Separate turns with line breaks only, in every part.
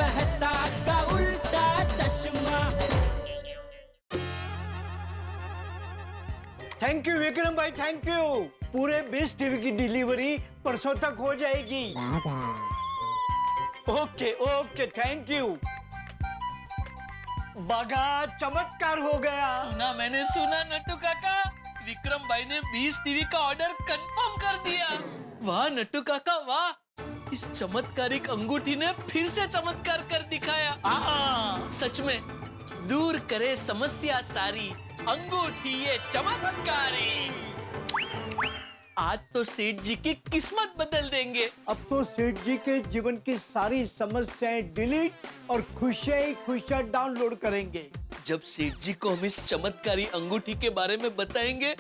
मेहता का उल्टा चश्मा।
थैंक यू विक्रम भाई, थैंक यू। पूरे 20 टीवी की डिलीवरी परसों तक हो जाएगी। Okay okay, thank you. बागा चमत्कार हो गया।
मैंने सुना नट्टू काका, विक्रम भाई ने 20 टीवी का ऑर्डर कंफर्म कर दिया। वाह नट्टू काका वाह, इस चमत्कारिक अंगूठी ने फिर से चमत्कार कर दिखाया। सच में दूर करे समस्या सारी, अंगूठी ये चमत्कारी। आज तो सेठ जी की किस्मत बदल देंगे।
अब तो सेठ जी के जीवन की सारी समस्याएं डिलीट और खुशियां ही खुशियां डाउनलोड करेंगे।
जब सेठ जी को हम इस चमत्कारी अंगूठी के बारे में बताएंगे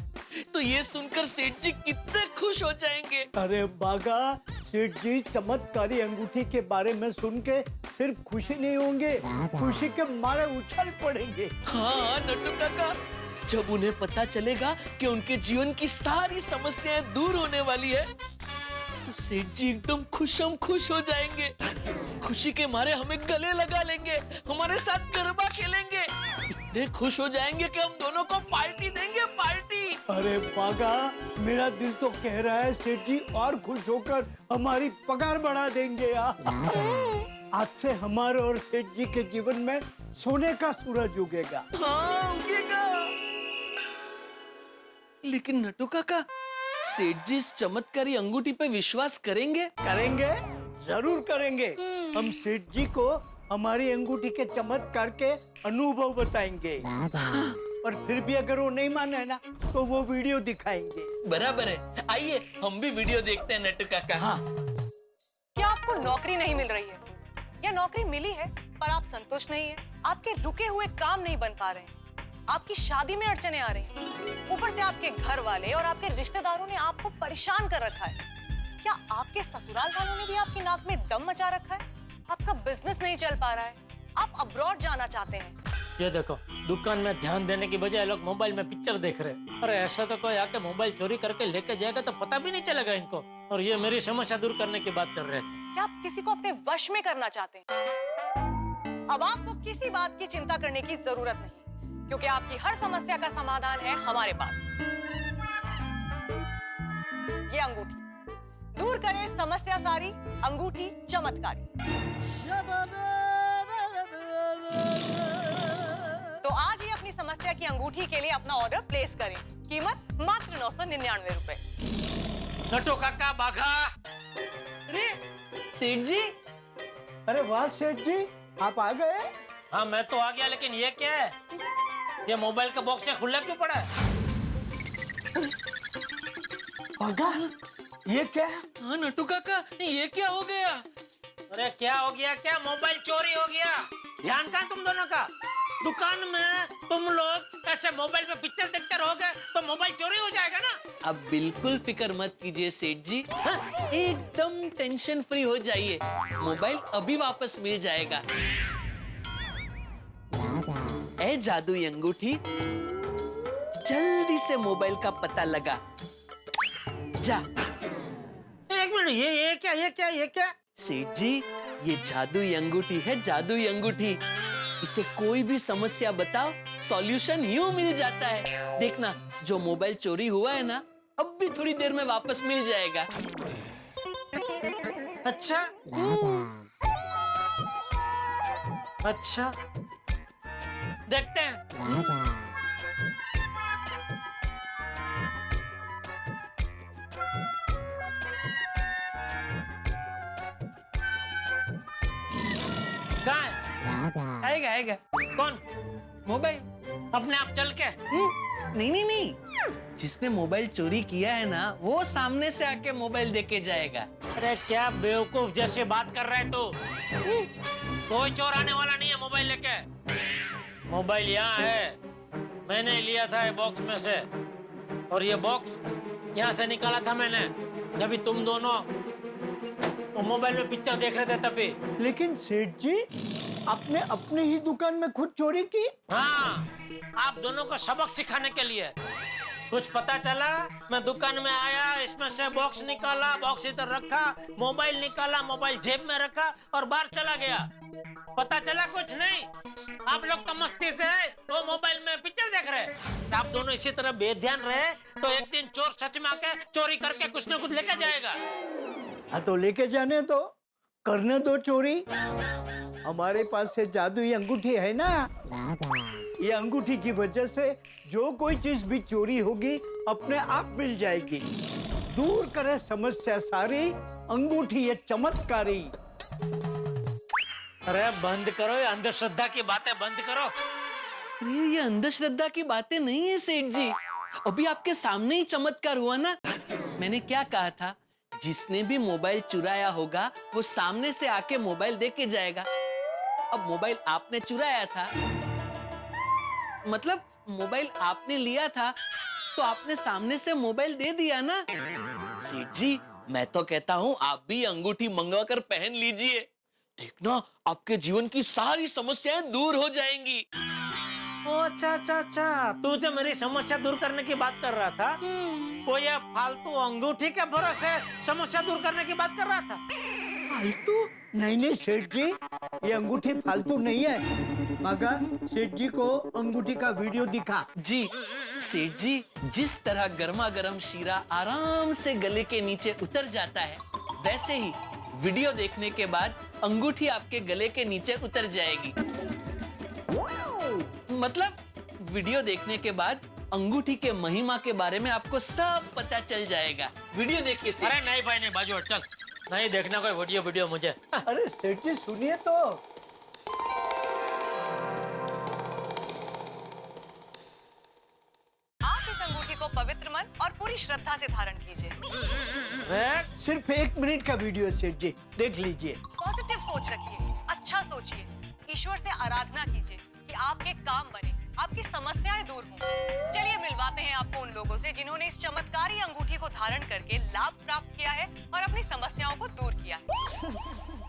तो ये सुनकर सेठ जी कितने खुश हो जाएंगे।
अरे बागा, सेठ जी चमत्कारी अंगूठी के बारे में सुन के सिर्फ खुशी नहीं होंगे, खुशी के मारे उछल पड़ेंगे।
हाँ नट्टू काका, जब उन्हें पता चलेगा कि उनके जीवन की सारी समस्याएं दूर होने वाली है तो सेठ जी एकदम खुशम खुश हो जाएंगे। खुशी के मारे हमें गले लगा लेंगे, हमारे साथ गरबा खेलेंगे, इतने खुश हो जाएंगे कि हम दोनों को पार्टी देंगे, पार्टी।
अरे बागा, मेरा दिल तो कह रहा है सेठ जी और खुश होकर हमारी पगार बढ़ा देंगे यार। आज से हमारे और सेठ जी के जीवन में सोने का सूरज उगेगा।
हाँ उगेगा। लेकिन नट्टू काका, सेठ जी इस चमत्कारी अंगूठी पे विश्वास करेंगे?
करेंगे, जरूर करेंगे। हम सेठ जी को हमारी अंगूठी के चमत्कार के अनुभव बताएंगे। और फिर भी अगर वो नहीं माने ना तो वो वीडियो दिखाएंगे।
बराबर है, आइए हम भी वीडियो देखते हैं नट्टू काका।
हाँ।
क्या आपको नौकरी नहीं मिल रही है या नौकरी मिली है पर आप संतुष्ट नहीं है? आपके रुके हुए काम नहीं बन पा रहे हैं, आपकी शादी में अड़चने आ रही हैं, ऊपर से आपके घर वाले और आपके रिश्तेदारों ने आपको परेशान कर रखा है। क्या आपके ससुराल वालों ने भी आपकी नाक में दम मचा रखा है? आपका बिजनेस नहीं चल पा रहा है, आप अब्रॉड जाना चाहते हैं।
ये देखो, दुकान में ध्यान देने की बजाय लोग मोबाइल में पिक्चर देख रहे हैं। अरे ऐसा तो कोई आके मोबाइल चोरी करके लेके जाएगा तो पता भी नहीं चलेगा इनको। और ये मेरी समस्या दूर करने की बात कर रहे थे।
क्या आप किसी को अपने वश में करना चाहते हैं? अब आपको किसी बात की चिंता करने की जरूरत नहीं, क्योंकि आपकी हर समस्या का समाधान है हमारे पास। ये अंगूठी दूर करे समस्या सारी, अंगूठी चमत्कारी। तो आज ही अपनी समस्या की अंगूठी के लिए अपना ऑर्डर प्लेस करें। कीमत मात्र 999 रुपए।
नट्टू काका, बाघा।
सेठ जी,
अरे वाह सेठ जी, आप आ गए।
हाँ मैं तो आ गया, लेकिन ये क्या है? ये मोबाइल का बॉक्स है, खुला क्यों पड़ा है?
बागा, ये क्या?
हाँ नट्टू काका, ये क्या हो गया?
अरे क्या हो गया? क्या मोबाइल चोरी हो गया? ध्यान कहाँ तुम दोनों का? दुकान में तुम लोग ऐसे मोबाइल पे पिक्चर देखते रहोगे तो मोबाइल चोरी हो जाएगा ना।
अब बिल्कुल फिक्र मत कीजिए सेठ जी, एकदम टेंशन फ्री हो जाइए, मोबाइल अभी वापस मिल जाएगा। ए जादुई अंगूठी, जल्दी से मोबाइल का पता लगा जा।
एक मिनट, ये क्या?
सेठ जी, ये जादुई अंगूठी है, जादुई अंगूठी। इसे कोई भी समस्या बताओ, सॉल्यूशन यूं मिल जाता है। देखना, जो मोबाइल चोरी हुआ है ना, अब भी थोड़ी देर में वापस मिल जाएगा।
अच्छा अच्छा, देखते हैं। कहाँ है?
आएगा आएगा।
कौन?
मोबाइल
अपने आप चल के?
नहीं, जिसने मोबाइल चोरी किया है ना, वो सामने से आके मोबाइल देके जाएगा।
अरे क्या बेवकूफ जैसे बात कर रहे तू? कोई चोर आने वाला नहीं है मोबाइल लेके। मोबाइल यहाँ है, मैंने लिया था ये बॉक्स में से, और ये बॉक्स यहाँ से निकाला था मैंने जब तुम दोनों वो मोबाइल में पिक्चर देख रहे थे तभी।
लेकिन सेठ जी, आपने अपनी ही दुकान में खुद चोरी की?
हाँ, आप दोनों को सबक सिखाने के लिए। कुछ पता चला, मैं दुकान में आया, इसमें से बॉक्स निकाला, बॉक्स इधर रखा, मोबाइल निकाला, मोबाइल जेब में रखा और बाहर चला गया। पता चला कुछ नहीं? आप लोग तो मस्ती से है, वो मोबाइल में पिक्चर देख रहे हैं। आप दोनों इसी तरह बेध्यान रहे तो एक दिन चोर सच में आके चोरी करके कुछ न कुछ लेके जाएगा।
हाँ तो लेके जाने दो, करने दो चोरी। हमारे पास से जादुई अंगूठी है ना, ये अंगूठी की वजह से जो कोई चीज भी चोरी होगी अपने आप मिल जाएगी। दूर करे समस्या सारी, अंगूठी ये चमत्कारी।
अरे बंद करो, ये अंधश्रद्धा की बातें बंद करो।
ये अंधश्रद्धा की बातें नहीं है सेठ जी, अभी आपके सामने ही चमत्कार हुआ ना। मैंने क्या कहा था, जिसने भी मोबाइल चुराया होगा वो सामने से आके मोबाइल दे के जाएगा। अब मोबाइल आपने चुराया था, मतलब मोबाइल आपने लिया था, तो आपने सामने से मोबाइल दे दिया ना। सेठ जी मैं तो कहता हूँ आप भी अंगूठी मंगवा कर पहन लीजिए, देखना आपके जीवन की सारी समस्याएं दूर हो जाएंगी।
ओ अच्छा अच्छा अच्छा, तू जो मेरी समस्या दूर करने की बात कर रहा था, वो ये फालतू अंगूठी के भरोसे समस्या दूर करने की बात कर रहा था।
फालतू?
नहीं सेठ जी, ये अंगूठी फालतू नहीं है। मगर सेठ जी को अंगूठी का वीडियो दिखा।
जी सेठ जी, जिस तरह गर्मा गर्म शीरा आराम से गले के नीचे उतर जाता है, वैसे ही वीडियो देखने के बाद अंगूठी आपके गले के नीचे उतर जाएगी। मतलब वीडियो देखने के बाद अंगूठी के महिमा के बारे में आपको सब पता चल जाएगा। वीडियो देखिए सेठ।
अरे नहीं भाई नहीं, बाजू हट, चल, नहीं देखना कोई वीडियो मुझे।
अरे सेठ जी सुनिए तो।
आप इस अंगूठी को पवित्र मन और पूरी श्रद्धा से धारण कीजिए।
सिर्फ 1 मिनट का वीडियो सेठ जी, देख लीजिए।
पॉजिटिव सोच रखिए, अच्छा सोचिए, ईश्वर से आराधना कीजिए कि आपके काम बने, आपकी समस्याएं दूर हों। चलिए मिलवाते हैं आपको उन लोगों से जिन्होंने इस चमत्कारी अंगूठी को धारण करके लाभ प्राप्त किया है और अपनी समस्याओं को दूर किया है।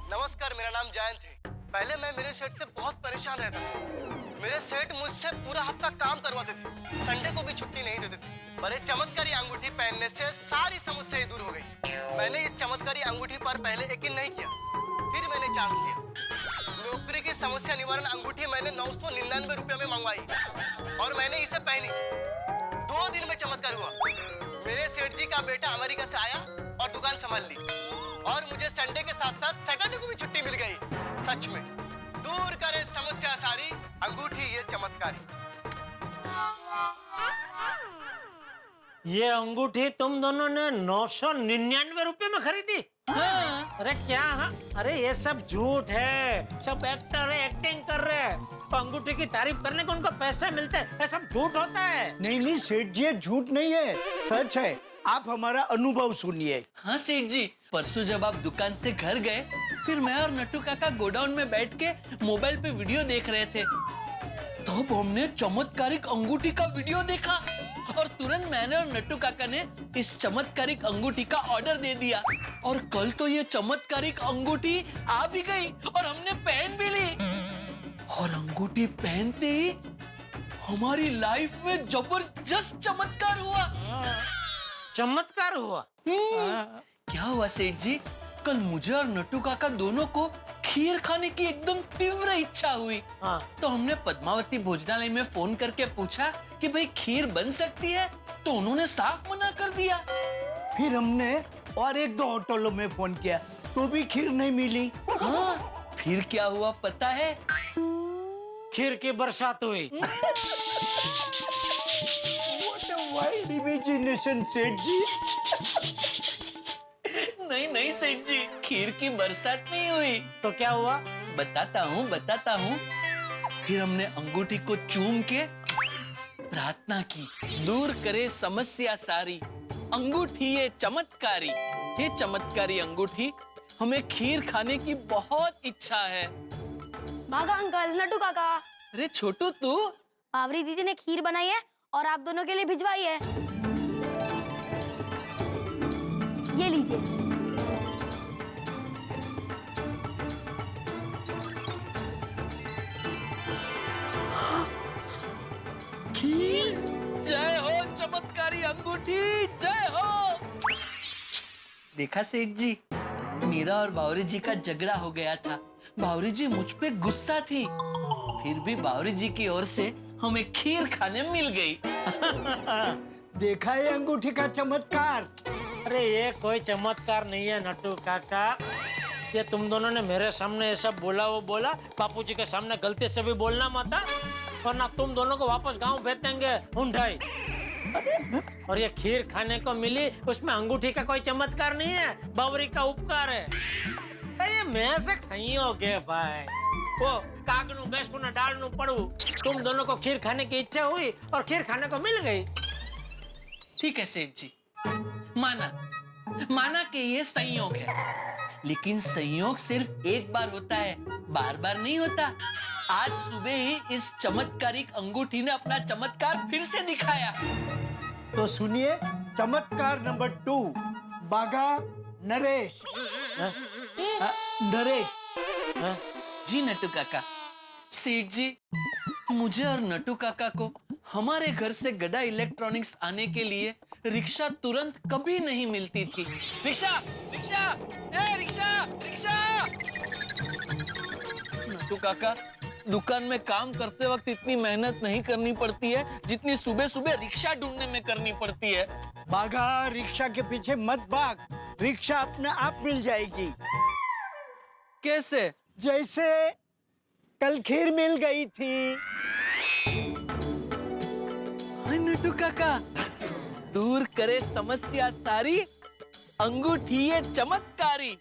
नमस्कार, मेरा नाम जयंत है। पहले मैं मेरे सेठ से बहुत परेशान रहता था। मेरे सेठ मुझसे पूरा हफ्ता काम करवाते थे, संडे को भी छुट्टी नहीं देते थे। पर ये चमत्कारी अंगूठी पहनने से सारी समस्याएं दूर हो गई। मैंने इस चमत्कारी अंगूठी पर पहले यकीन नहीं किया, फिर मैंने चांस लिया। नौकरी की समस्या निवारण अंगूठी मैंने 999 रुपए में मंगवाई और मैंने इसे पहनी। 2 दिन में चमत्कार हुआ। मेरे सेठ जी का बेटा अमेरिका से आया और दुकान संभाल ली और मुझे संडे के साथ साथ सैटरडे को भी छुट्टी मिल गई। सच में दूर करे समस्या सारी, अंगूठी ये चमत्कारी।
ये अंगूठी तुम दोनों ने 999 रुपए में खरीदी?
हाँ।
अरे क्या? हाँ? अरे ये सब झूठ है, सब एक्टर है, एक्टिंग कर रहे हैं। तो अंगूठी की तारीफ करने को उनको पैसे मिलते हैं, ये सब झूठ होता है।
नहीं सेठ जी, ये झूठ नहीं है, सच है। आप हमारा अनुभव सुनिए।
हाँ सेठ जी, परसों जब आप दुकान से घर गए, फिर मैं और नट्टू काका गोडाउन में बैठ के मोबाइल पे वीडियो देख रहे थे, तब हमने चमत्कारिक अंगूठी का वीडियो देखा और तुरंत मैंने और नट्टू काका ने इस चमत्कारिक अंगूठी का ऑर्डर दे दिया और कल तो ये चमत्कारिक अंगूठी आ भी गई और हमने पहन भी ली। और अंगूठी पहनते ही हमारी लाइफ में जबरदस्त चमत्कार हुआ।
चमत्कार हुआ?
क्या हुआ सेठ जी, कल मुझे और नट्टू काका दोनों को खीर खाने की एकदम तीव्र इच्छा हुई।
हाँ।
तो हमने पद्मावती भोजनालय में फोन करके पूछा कि भाई खीर बन सकती है, तो उन्होंने साफ मना कर दिया।
फिर हमने और 1-2 होटलों में फोन किया तो भी खीर नहीं मिली।
हाँ, फिर क्या हुआ पता है?
खीर की बरसात हुई।
What a wild imagination, सेठ जी।
नहीं सेठ जी, खीर की बरसात नहीं हुई।
तो क्या हुआ?
बताता हूँ। फिर हमने अंगूठी को चूम के प्रार्थना की, दूर करे समस्या सारी, अंगूठी ये चमत्कारी। ये चमत्कारी अंगूठी, हमें खीर खाने की बहुत इच्छा है।
भागा अंकल, नट्टू काका,
अरे छोटू तू?
बावरी दीदी ने खीर बनाई है और आप दोनों के लिए भिजवाई है। ये लीजिए।
खीर? जय हो चमत्कारी अंगूठी, जय हो। देखा सेठ जी, मीरा और बावरी जी का झगड़ा हो गया था, बावरी जी मुझ पे गुस्सा थी, फिर भी बावरी जी की ओर से हमें खीर खाने मिल गई।
देखा है अंगूठी का चमत्कार।
अरे ये कोई चमत्कार नहीं है नट्टू काका, ये तुम दोनों ने मेरे सामने ऐसा बोला वो बोला, बापूजी के सामने गलती से भी बोलना मत, वरना तुम दोनों को वापस गांव भेज देंगे ऊंढाई। और ये खीर खाने को मिली, उसमें अंगूठी का कोई चमत्कार नहीं है, बावरी का उपकार है। ये महज एक संयोग है भाई। वो कागनू बेसू ना डालनू पड़ू, तुम दोनों को खीर खाने की इच्छा हुई और खीर खाने को मिल गई।
ठीक है सेठ जी, माना कि ये संयोग है, लेकिन संयोग सिर्फ एक बार होता है, बार बार नहीं होता। आज सुबह ही इस चमत्कारिक अंगूठी ने अपना चमत्कार फिर से दिखाया।
तो सुनिए चमत्कार नंबर 2, बागा नरेश। नरेश।
जी नट्टू काका। सेठ जी, मुझे और नट्टू काका को हमारे घर से गड़ा इलेक्ट्रॉनिक्स आने के लिए रिक्शा तुरंत कभी नहीं मिलती थी। रिक्शा, रिक्शा, ए रिक्शा, रिक्शा। नट्टू काका, दुकान में काम करते वक्त इतनी मेहनत नहीं करनी पड़ती है जितनी सुबह सुबह रिक्शा ढूंढने में करनी पड़ती है।
बागा, रिक्शा के पीछे मत भाग, रिक्शा अपने आप मिल जाएगी।
कैसे?
जैसे कल खीर मिल गई थी।
हाय नट्टू काका, दूर करे समस्या सारी, अंगूठी ये चमत्कारी।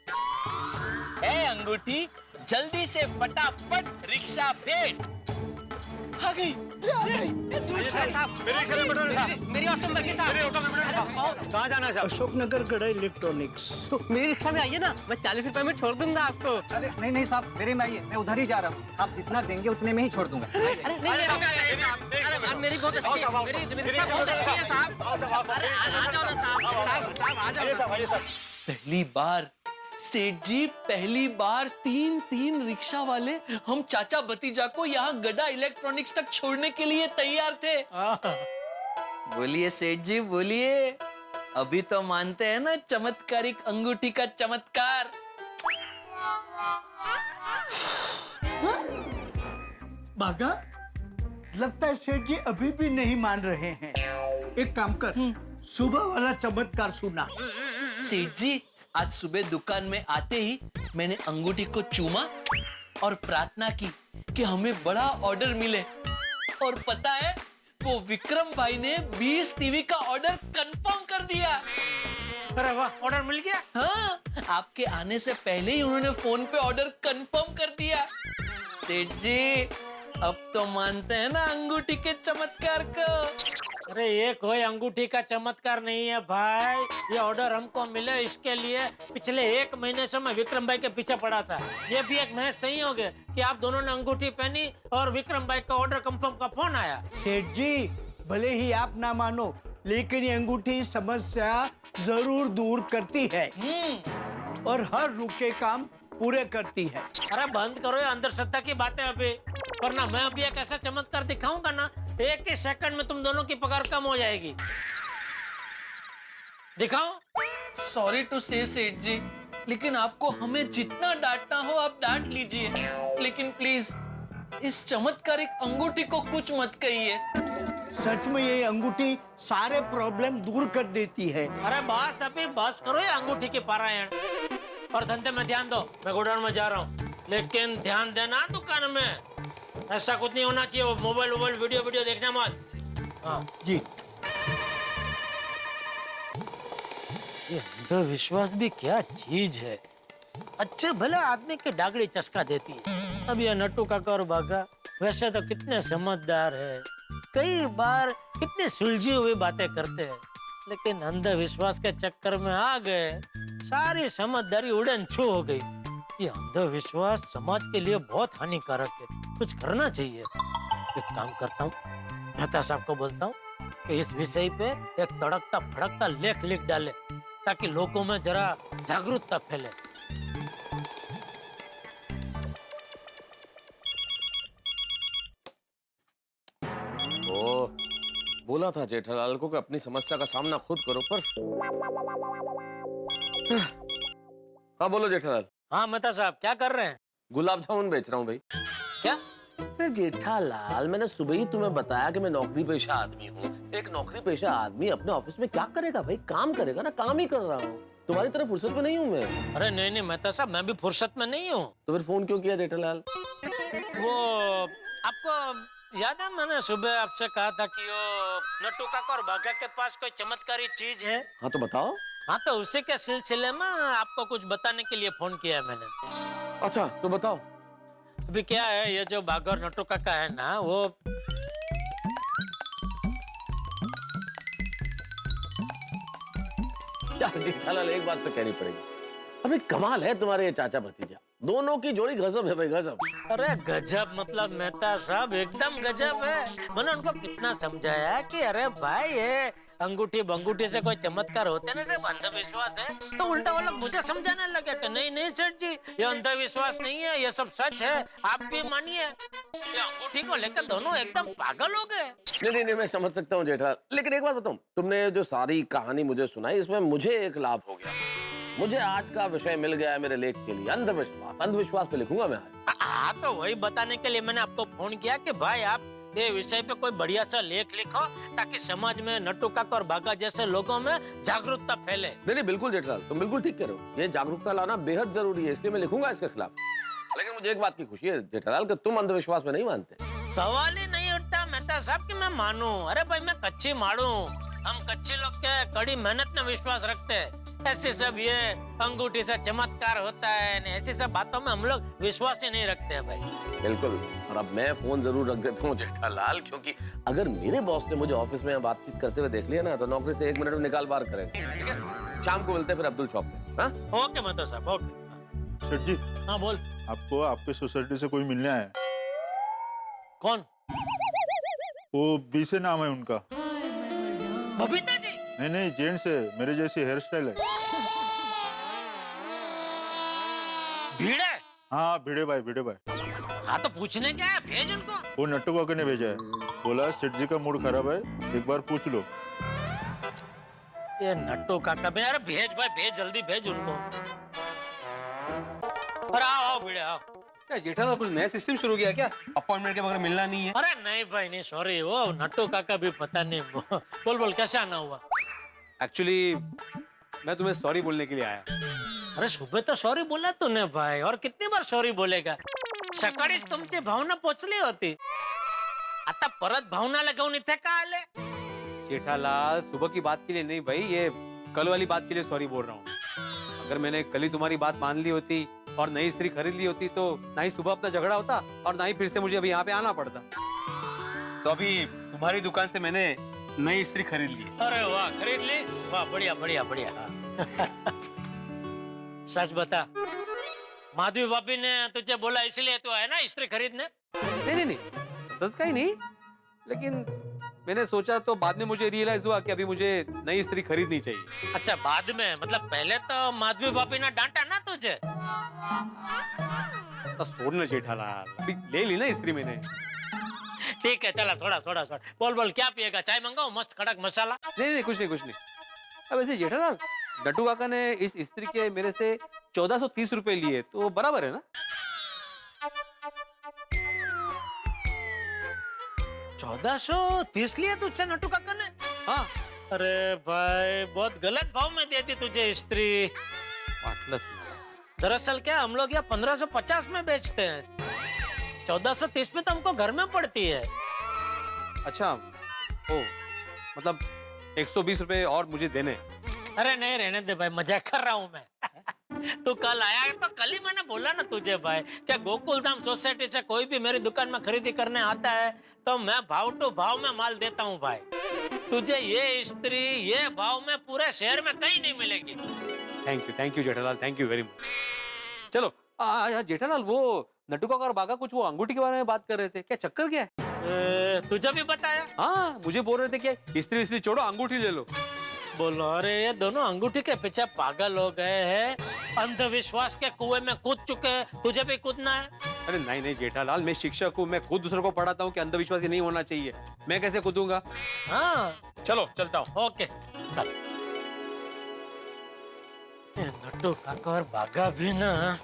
ए अंगूठी, जल्दी से फटाफट रिक्शा भेज। आ गई।
मेरी ऑटो में कहाँ जाना है?
अशोकनगर गड़ा इलेक्ट्रॉनिक्स।
तो मेरी रिक्शा में आइए ना, मैं 40 रुपए में छोड़ दूंगा आपको।
अरे नहीं नहीं साहब, मेरे में आइए, मैं उधर ही जा रहा हूँ, आप जितना देंगे उतने में ही छोड़ दूंगा।
अरे नहीं, मेरी बहुत अच्छी है, मेरी रिक्शा बहुत अच्छी है साहब। अरे आ जाओ ना साहब, आ जाओ।
पहली बार सेठ जी, पहली बार 3 रिक्शा वाले हम चाचा भतीजा को यहाँ गड़ा इलेक्ट्रॉनिक्स तक छोड़ने के लिए तैयार थे। बोलिए सेठ जी, बोलिए, अभी तो मानते हैं ना चमत्कारिक अंगूठी का चमत्कार।
बागा, लगता है सेठ जी अभी भी नहीं मान रहे हैं। एक काम कर, सुबह वाला चमत्कार सुना।
सेठ जी, आज सुबह दुकान में आते ही मैंने अंगूठी को चूमा और प्रार्थना की कि हमें बड़ा ऑर्डर मिले, और पता है वो विक्रम भाई ने 20 टीवी का ऑर्डर कंफर्म कर दिया।
अरे वाह, ऑर्डर मिल गया।
हाँ, आपके आने से पहले ही उन्होंने फोन पे ऑर्डर कंफर्म कर दिया। सेठ जी, अब तो मानते हैं ना अंगूठी के चमत्कार को।
अरे ये कोई अंगूठी का चमत्कार नहीं है भाई, ये ऑर्डर हमको मिले इसके लिए पिछले 1 महीने से मैं विक्रम भाई के पीछे पड़ा था। ये भी एक महज संयोग है कि आप दोनों ने अंगूठी पहनी और विक्रम भाई का ऑर्डर कंफर्म का फोन आया।
सेठ जी, भले ही आप ना मानो, लेकिन ये अंगूठी समस्या जरूर दूर करती है और हर रुके काम पूरे करती है।
अरे बंद करो ये अंधश्रद्धा की बातें अभी, वरना मैं अभी एक ऐसा चमत्कार दिखाऊंगा ना, 1 ही सेकंड में तुम दोनों की पगार कम हो जाएगी। दिखाओ।
सॉरी टू से सेठ जी, लेकिन आपको हमें जितना डांटना हो आप डांट लीजिए, लेकिन प्लीज इस चमत्कारिक अंगूठी को कुछ मत कहिए।
सच में ये अंगूठी सारे प्रॉब्लम दूर कर देती है।
अरे बस अभी बस करो ये अंगूठी की पारायण, और धंधे में ध्यान दो। मैं गोडाउन में जा रहा हूँ, लेकिन ध्यान देना दुकान में, ऐसा कुछ नहीं होना चाहिए। वो मोबाइल वीडियो देखना मत। हाँ
जी।
ये अंधविश्वास भी क्या चीज है, अच्छे भले आदमी की डागड़ी चस्का देती है। अब ये नट्टू काका और बागा वैसे तो कितने समझदार है, कई बार कितनी सुलझी हुई बातें करते हैं, लेकिन अंधविश्वास के चक्कर में आ गए, सारी समझदारी उड़न छू हो गई। ये अंधविश्वास समाज के लिए बहुत हानिकारक है, कुछ करना चाहिए। एक काम करता हूँ, मेहता साहब को बोलता हूँ कि इस विषय पे एक तड़कता फड़कता लेख लिख डाले, ताकि लोगों में जरा जागरूकता फैले।
बोला था जेठालाल को कि अपनी समस्या का सामना खुद करो, पर हाँ बोलो जेठालाल।
हाँ मेहता साहब, क्या कर रहे हैं?
गुलाब जामुन बेच रहा हूँ भाई।
क्या?
अरे जेठालाल, मैंने सुबह ही तुम्हें बताया कि मैं नौकरी पेशा आदमी हूँ। एक नौकरी पेशा आदमी अपने ऑफिस में क्या करेगा भाई? काम करेगा ना, काम ही कर रहा हूँ। तुम्हारी तरह फुर्सत में नहीं हूँ मैं।
अरे नहीं मेहता साहब, मैं भी फुर्सत में नहीं हूँ।
तो फिर फोन क्यों किया जेठालाल?
वो आपको याद है मैंने सुबह आपसे कहा था कि वो नट्टू काका और बाघा के पास कोई चमत्कारी चीज है।
हाँ तो बताओ।
हाँ तो उसी के सिलसिले में आपको कुछ बताने के लिए फोन किया है मैंने।
अच्छा तो बताओ।
अभी क्या है, ये जो बाघा और नट्टू काका है ना, वो
यार जेठालाल, एक बात तो कहनी पड़ेगी, अभी कमाल है तुम्हारे ये चाचा भतीजा, दोनों की जोड़ी गजब है भाई, गजब।
अरे गजब मतलब मेहता साहब एकदम गजब है। मैंने उनको कितना समझाया कि अरे भाई ये अंगूठी बंगूठी से कोई चमत्कार होते ना, सिर्फ अंधविश्वास है। तो उल्टा वो लोग मुझे समझाने लगे कि नहीं नहीं सेठ जी, ये अंधविश्वास नहीं है, ये सब सच है, आप भी मानिए। ये अंगूठी को लेकर दोनों एकदम पागल हो गए।
नहीं, मैं समझ सकता हूँ जेठालाल, लेकिन एक बात बताऊं, तुमने जो सारी कहानी मुझे सुनाई, इसमें मुझे एक लाभ हो गया। मुझे आज का विषय मिल गया है मेरे लेख के लिए, अंधविश्वास। अंधविश्वास पे लिखूंगा मैं आज।
हाँ तो वही बताने के लिए मैंने आपको फोन किया कि भाई आप ये विषय पे कोई बढ़िया सा लेख लिखो, ताकि समाज में नट्टू काका और बाघा जैसे लोगों में जागरूकता फैले।
नहीं बिल्कुल जेठालाल, तुम बिल्कुल ठीक कह रहे हो, ये जागरूकता लाना बेहद जरूरी है, इसलिए मैं लिखूंगा इसके खिलाफ। लेकिन मुझे एक बात की खुशी है जेठालाल कि तुम अंधविश्वास में नहीं मानते।
सवाल ही नहीं उठता मेहता साहब कि मैं मानूं। अरे भाई मैं कच्ची मारू, हम कच्चे लोग के कड़ी मेहनत में विश्वास रखते हैं। ऐसे सब ये अंगूठी से चमत्कार होता है, ऐसी सब बातों में हम लोग विश्वास ही नहीं रखते हैं भाई।
बिल्कुल, और अब मैं फोन जरूर रख देता हूँ जेठालाल, क्योंकि अगर मेरे बॉस ने मुझे ऑफिस में बातचीत करते हुए देख लिया ना, तो नौकरी से 1 मिनट में निकाल बाहर करेंगे। ठीक है, शाम को मिलते हैं फिर अब्दुल शॉप में। हाँ
ओके मेहता साहब, ओके।
सेठ जी,
हाँ बोल।
आपको आपके सोसाइटी से कोई मिलने आया है।
कौन?
वो बी से नाम है उनका।
बबीता जी?
नहीं जेंट्स है, मेरे जैसी हेयर स्टाइल है।
भीड़ है?
हाँ भिड़े भाई।
हाँ तो पूछने क्या है, भेज उनको।
वो नट्टू काका ने भेजा है, बोला सेठ जी का मूड खराब है, एक बार पूछ लो।
ये नट्टू काका भी, अरे भेज भाई भेज, जल्दी भेज उनको। अरे आओ भिड़े आओ।
क्या जेठालाल कुछ नया सिस्टम शुरू किया क्या? अपॉइंटमेंट के बगैर मिलना नहीं है?
अरे नहीं भाई नहीं, सॉरी, वो नट्टू काका भी पता नहीं। बोल कैसे आना हुआ?
एक्चुअली मैं तुम्हें सॉरी बोलने के लिए आया।
अरे सुबह तो सॉरी बोला तूने भाई, और कितनी बार सॉरी बोलेगा? सकाळीच तुमची भावना पोचली होती, आता परत भावना लगाऊन इथे का आले?
जेठालाल सुबह की बात के लिए नहीं भाई, ये कल वाली बात के लिए सॉरी बोल रहा हूँ। अगर मैंने कल ही तुम्हारी बात मान ली होती और नई इस्त्री खरीद ली होती, तो ना ही सुबह अपना झगड़ा होता और ना ही फिर से मुझे अभी यहाँ पे आना पड़ता। तो अभी तुम्हारी दुकान से मैंने नई इस्त्री खरीद ली।
अरे वाह, खरीद ली? वाह, बढ़िया। सच बता, माधवी भाभी ने तुझे बोला इसलिए तू आया ना इस्त्री खरीदने?
नहीं, सच का ही नहीं, लेकिन मैंने सोचा तो बाद में मुझे रियलाइज हुआ कि अभी मुझे नई इस्त्री खरीदनी चाहिए।
अच्छा बाद में, मतलब पहले तो माधवी भाभी ने डांटा ना तुझे?
तो छोड़ना जेठालाल, अभी ले ली ना इस्त्री मैंने।
ठीक है चला, छोड़ा। बोल क्या पिएगा? चाय मंगाओ मस्त कड़क मसाला?
नहीं कुछ नहीं। अब ऐसे जेठालाल, नट्टू काका ने इस इस्त्री के मेरे से 1430 रुपए लिए, तो बराबर है ना?
1430 लिए तुझसे नट्टू काका ने?
हाँ।
अरे भाई बहुत गलत भाव में दे दी तुझे इस्त्री। दरअसल क्या, हम लोग यहाँ 1550 में बेचते हैं, 1430 में तो हमको घर में पड़ती है।
अच्छा, ओ मतलब 120 रुपए और मुझे देने?
अरे नहीं रहने दे भाई, मजाक कर रहा हूँ मैं। तू कल आया तो कल ही मैंने बोला ना तुझे भाई, क्या गोकुलधाम सोसाइटी से कोई भी मेरी दुकान में खरीदी करने आता है तो मैं भाव टू भाव में माल देता हूँ भाई। तुझे ये स्त्री ये भाव में पूरे शहर में कहीं नहीं मिलेगी।
Thank you Jethalal, thank you very much. चलो जेठालाल, वो नट्टू काका और बाघा कुछ वो अंगूठी के बारे में बात कर रहे थे, क्या चक्कर क्या है?
तुझे भी बताया?
हाँ, मुझे बोल रहे थे कि इस्त्री छोड़ो, अंगूठी ले लो।
बोलो, अरे ये दोनों अंगूठी के पीछे पागल हो गए हैं, अंधविश्वास के कुएं में कूद चुके हैं, तुझे भी कूदना है?
अरे नहीं जेठालाल, मैं शिक्षक हूँ, मैं खुद दूसरों को पढ़ाता हूँ कि अंधविश्वासी नहीं होना चाहिए, मैं कैसे कूदूंगा?
हाँ
चलो चलता हूँ।
ओके चल। नट्टू काका और बाघा भी ना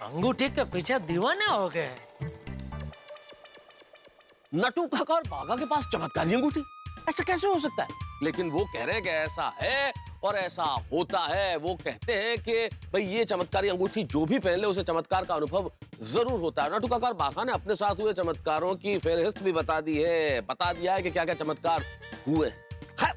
अंगूठी के पीछे दीवाने हो गए।
नटू काका और बाघा के पास चमत्कारी अंगूठी, ऐसा कैसे हो सकता है? लेकिन वो कह रहे हैं कि ऐसा है और ऐसा होता है। वो कहते हैं कि भाई ये चमत्कारी अंगूठी जो भी पहन ले उसे चमत्कार का अनुभव जरूर होता है। नटू काका और बाघा ने अपने साथ हुए चमत्कारों की फेहरिस्त भी बता दी है, बता दिया है कि क्या क्या चमत्कार हुए। खैर,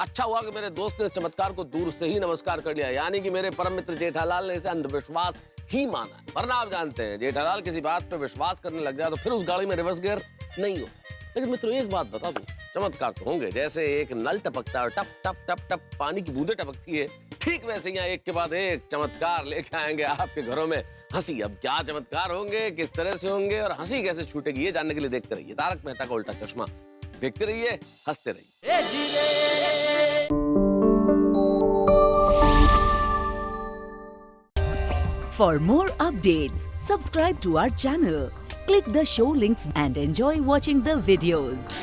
अच्छा हुआ कि मेरे दोस्त ने इस चमत्कार को दूर से ही नमस्कार कर लिया, यानी कि मेरे परम मित्र जेठालाल ने इसे अंधविश्वास ही माना है। वरना आप जानते हैं जेठालाल किसी बात पे विश्वास करने लग जाए तो फिर उस गाड़ी में रिवर्स गियर नहीं हो। लेकिन मित्रों एक बात बता दूं, चमत्कार तो होंगे, जैसे एक नल टपकता है, टप टप टप टप पानी की बूंदें टपकती है, ठीक वैसे यहाँ एक के बाद एक चमत्कार लेके आएंगे आपके घरों में हंसी। अब क्या चमत्कार होंगे, किस तरह से होंगे और हंसी कैसे छूटेगी, ये जानने के लिए देखते रहिए तारक मेहता का उल्टा चश्मा। देखते रहिए, हंसते रहिए।
For more updates, subscribe to our channel, click the show links and enjoy watching the videos.